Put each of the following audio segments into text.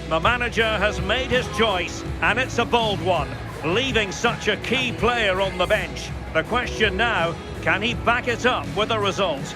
The manager has made his choice, and it's a bold one, leaving such a key player on the bench. The question now, can he back it up with a result?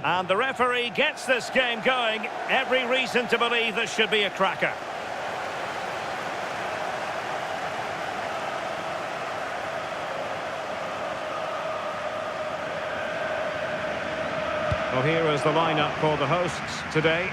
And the referee gets this game going. Every reason to believe this should be a cracker. Well, here is the lineup for the hosts today.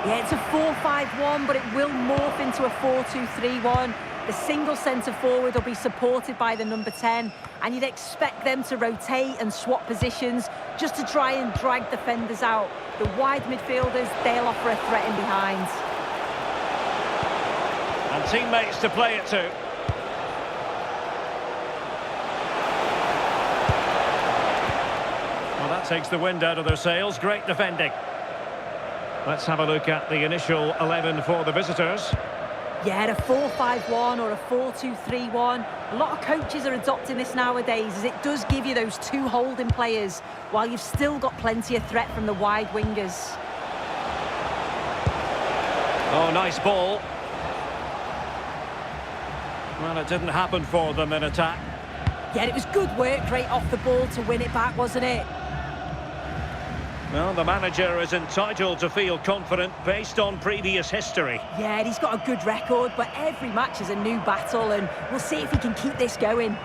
Yeah, it's a 4-5-1, but it will morph into a 4-2-3-1. The single centre-forward will be supported by the number 10, and you'd expect them to rotate and swap positions just to try and drag defenders out. The wide midfielders, they'll offer a threat in behind. And teammates to play it to. Well, that takes the wind out of their sails. Great defending. Let's have a look at the initial 11 for the visitors. Yeah, a 4-5-1 or a 4-2-3-1. A lot of coaches are adopting this nowadays, as it does give you those two holding players, while you've still got plenty of threat from the wide wingers. Oh, nice ball. Well, it didn't happen for them in attack. Yeah, it was good work right off the ball to win it back, wasn't it? Well, the manager is entitled to feel confident based on previous history. Yeah, he's got a good record, but every match is a new battle, and we'll see if he can keep this going.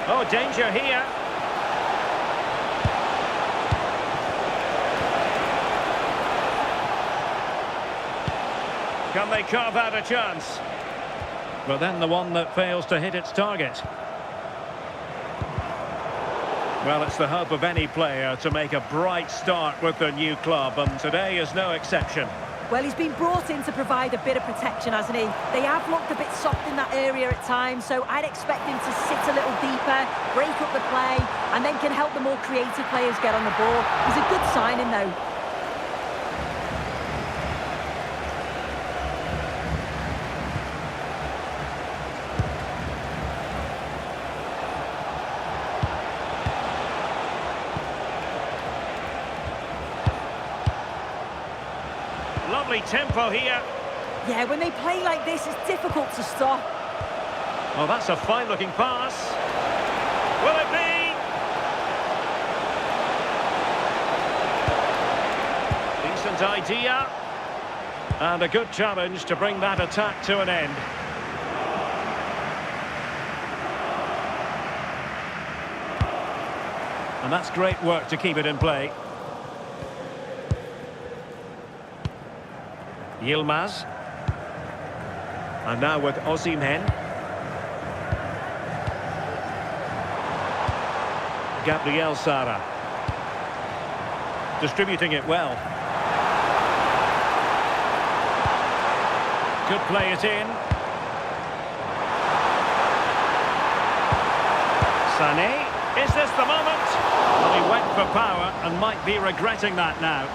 Oh, danger here. Can they carve out a chance? But then the one that fails to hit its target. Well, it's the hope of any player to make a bright start with their new club, and today is no exception. Well, he's been brought in to provide a bit of protection, hasn't he? They have looked a bit soft in that area at times, so I'd expect him to sit a little deeper, break up the play, and then can help the more creative players get on the ball. He's a good signing, though. Lovely tempo here. Yeah, when they play like this, it's difficult to stop. Oh, that's a fine-looking pass. Will it be? Decent idea. And a good challenge to bring that attack to an end. And that's great work to keep it in play. Yilmaz. And now with Osimhen. Gabriel Sara. Distributing it well. Could play it in. Sané. Is this the moment? Well, he went for power and might be regretting that now.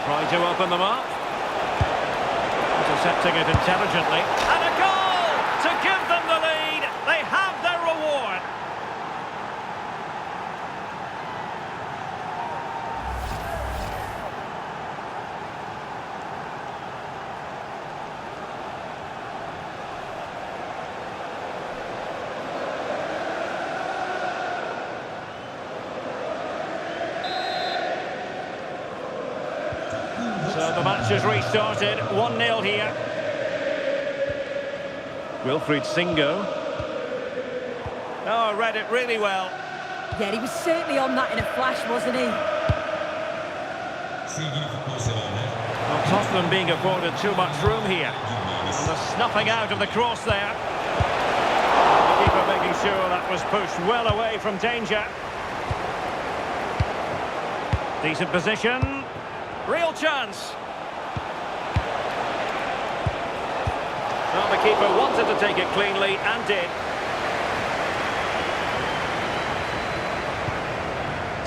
Trying to open them up. Intercepting it intelligently. And a goal to give them the lead. They have their reward. So the match has restarted, 1-0 here. Wilfried Singo. Oh, read it really well. Yeah, he was certainly on that in a flash, wasn't he? Tottenham being afforded too much room here. And the snuffing out of the cross there. The keeper making sure that was pushed well away from danger. Decent position. Real chance. Well, the keeper wanted to take it cleanly and did.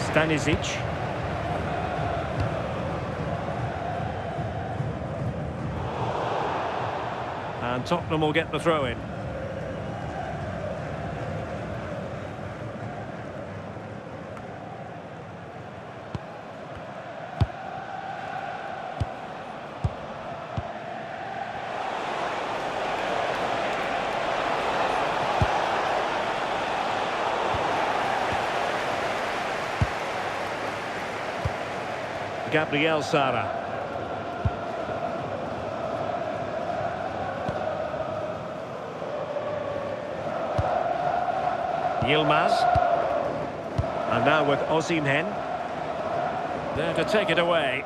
Stanisic. And Tottenham will get the throw in. Gabriel Sara. Yilmaz. And now with Osimhen. There to take it away.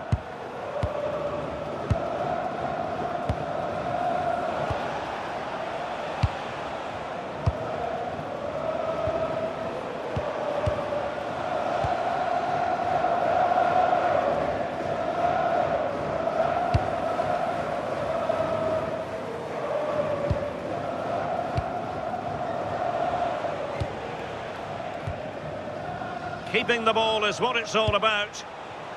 Keeping the ball is what it's all about.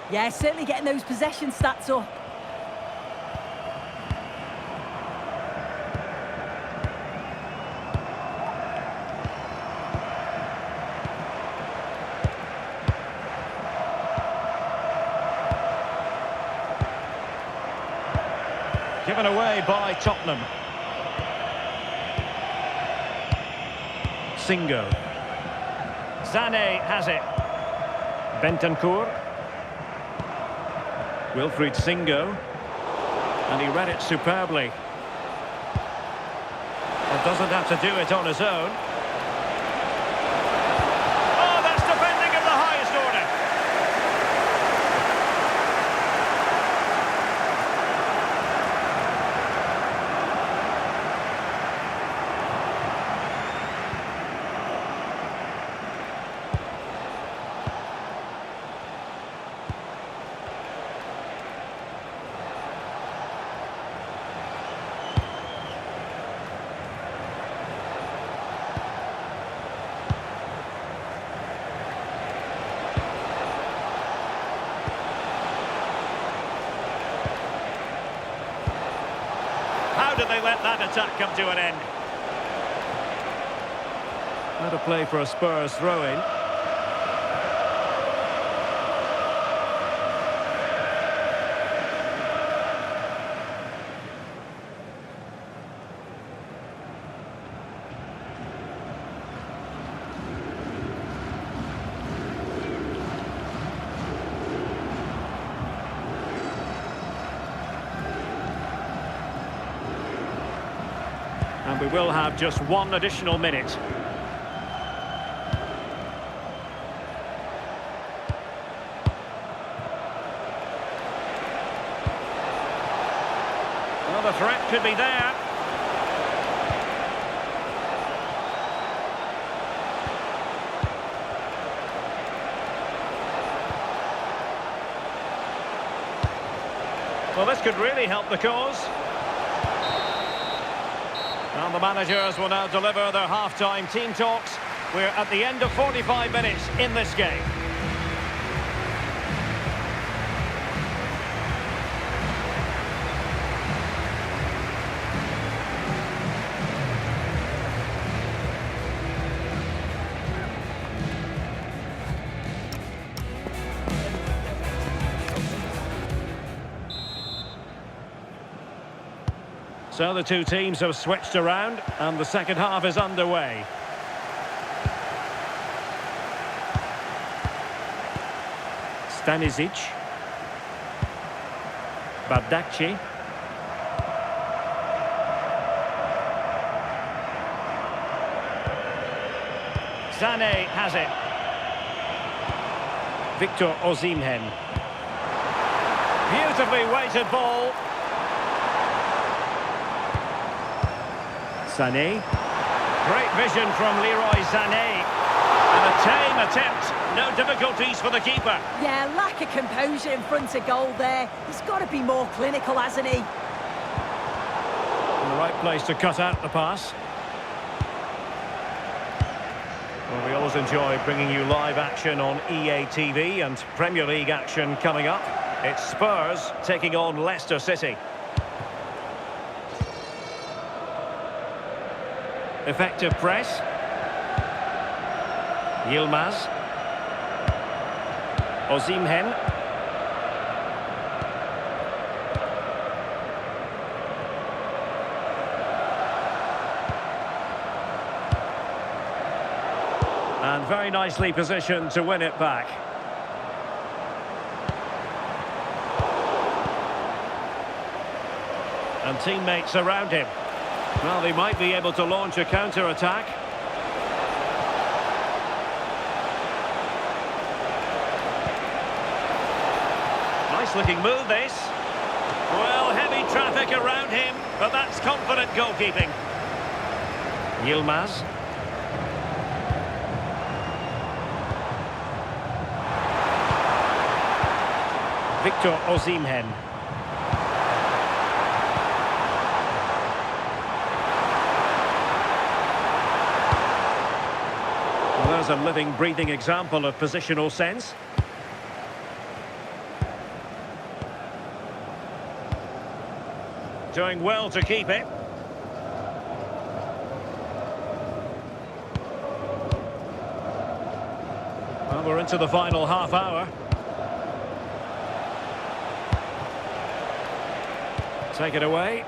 Yeah, certainly getting those possession stats up. Given away by Tottenham. Singo. Sané has it. Bentancur. Wilfried Singo. And he read it superbly. But doesn't have to do it on his own. Oh, that's defending of the highest order. How did they let that attack come to an end? Not a play for a Spurs throw-in. And we will have just one additional minute. Well, the threat could be there. Well, this could really help the cause. And the managers will now deliver their half-time team talks. We're at the end of 45 minutes in this game. So the two teams have switched around and the second half is underway. Stanisic. Bardakci. Sané has it. Victor Osimhen. Beautifully weighted ball. Sané. Great vision from Leroy Sané. And a tame attempt. No difficulties for the keeper. Yeah, lack of composure in front of goal there. He's got to be more clinical, hasn't he? In the right place to cut out the pass. Well, we always enjoy bringing you live action on EA TV and Premier League action coming up. It's Spurs taking on Leicester City. Effective press. Yilmaz. Osimhen. And very nicely positioned to win it back. And teammates around him. Well, they might be able to launch a counter-attack. Nice looking move, this. Well, heavy traffic around him, but that's confident goalkeeping. Yilmaz. Victor Osimhen. Well, there's a living, breathing example of positional sense. Doing well to keep it. Well, we're into the final half hour. Take it away.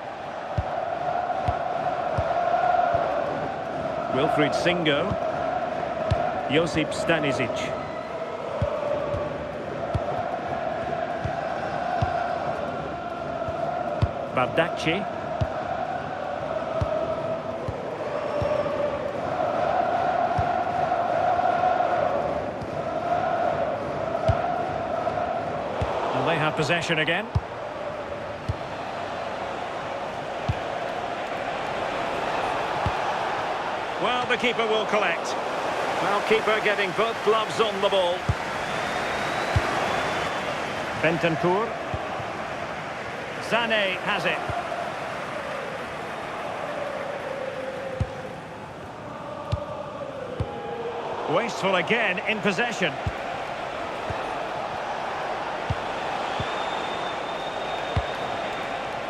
Wilfried Singo. Josip Stanisic. Bardacci. And they have possession again. Well, the keeper will collect. Well, keeper getting both gloves on the ball. Bentancur. Sané has it. Wasteful again in possession.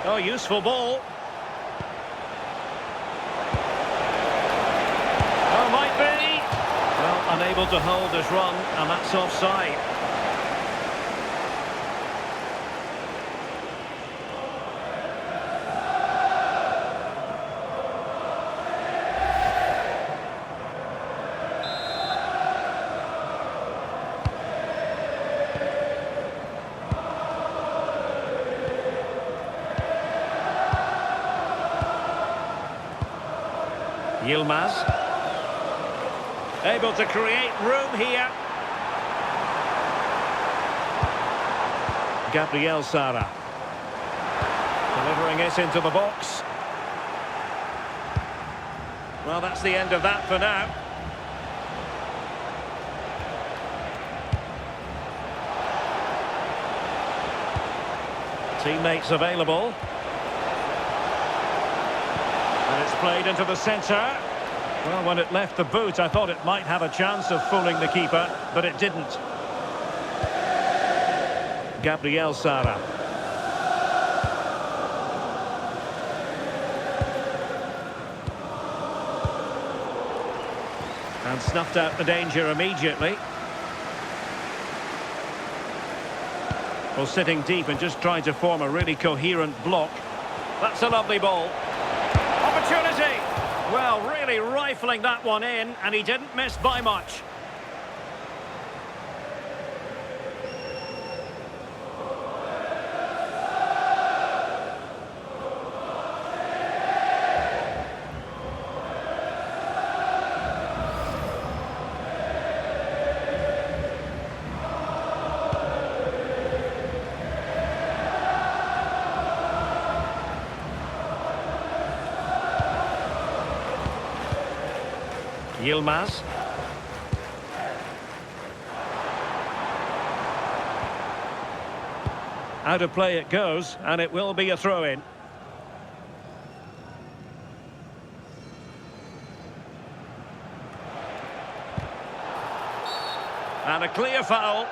Oh, useful ball. Unable to hold his run, and that's offside. Yilmaz. Able to create room here. Gabriel Sara. Delivering it into the box. Well, that's the end of that for now. Teammates available. And it's played into the centre. Well, when it left the boot, I thought it might have a chance of fooling the keeper, but it didn't. Gabriel Sara. And snuffed out the danger immediately. Well, sitting deep and just trying to form a really coherent block. That's a lovely ball. Opportunity! Well, really rifling that one in, and he didn't miss by much. Yilmaz. Out of play it goes, and it will be a throw-in. And a clear foul.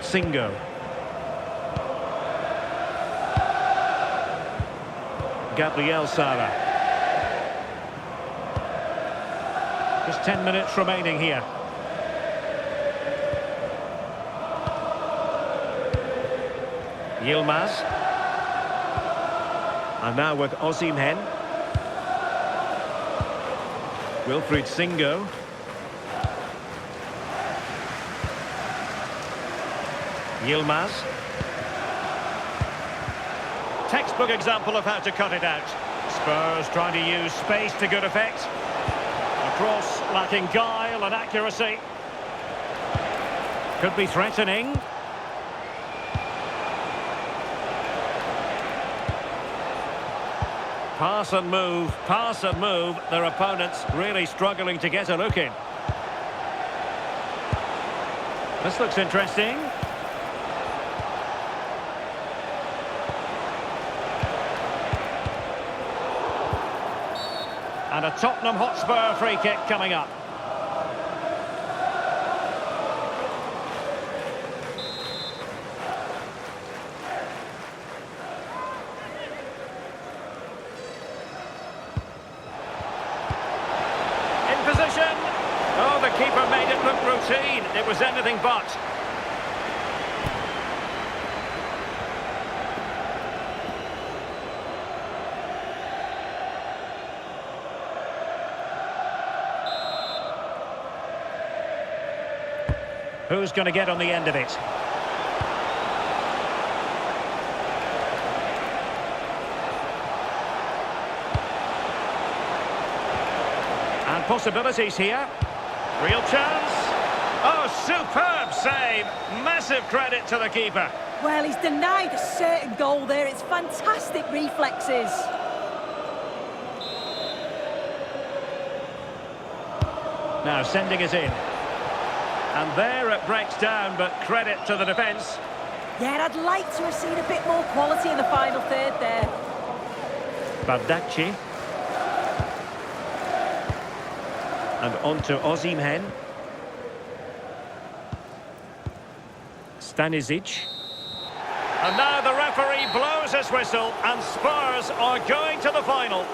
Singo. Gabriel Sara. Just 10 minutes remaining here. Yilmaz. And now with Osimhen. Wilfried Singo. Yilmaz. Textbook example of how to cut it out. Spurs trying to use space to good effect. A cross lacking guile and accuracy. Could be threatening. Pass and move, pass and move. Their opponents really struggling to get a look in. This looks interesting. And a Tottenham Hotspur free kick coming up. In position. Oh, the keeper made it look routine. It was anything but. Who's going to get on the end of it? And possibilities here. Real chance. Oh, superb save. Massive credit to the keeper. Well, he's denied a certain goal there. It's fantastic reflexes. Now sending it in. And there it breaks down, but credit to the defence. Yeah, I'd like to have seen a bit more quality in the final third there. Bardakci. And on to Osimhen. Stanisic. And now the referee blows his whistle, and Spurs are going to the final.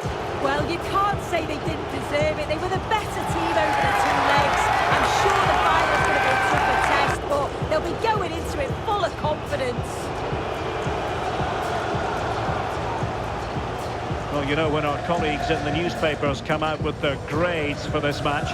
Well, you can't say they didn't deserve it. They were the better team over the two legs. I'm sure the final's going to be a tougher test, but they'll be going into it full of confidence. Well, you know, when our colleagues in the newspapers come out with their grades for this match,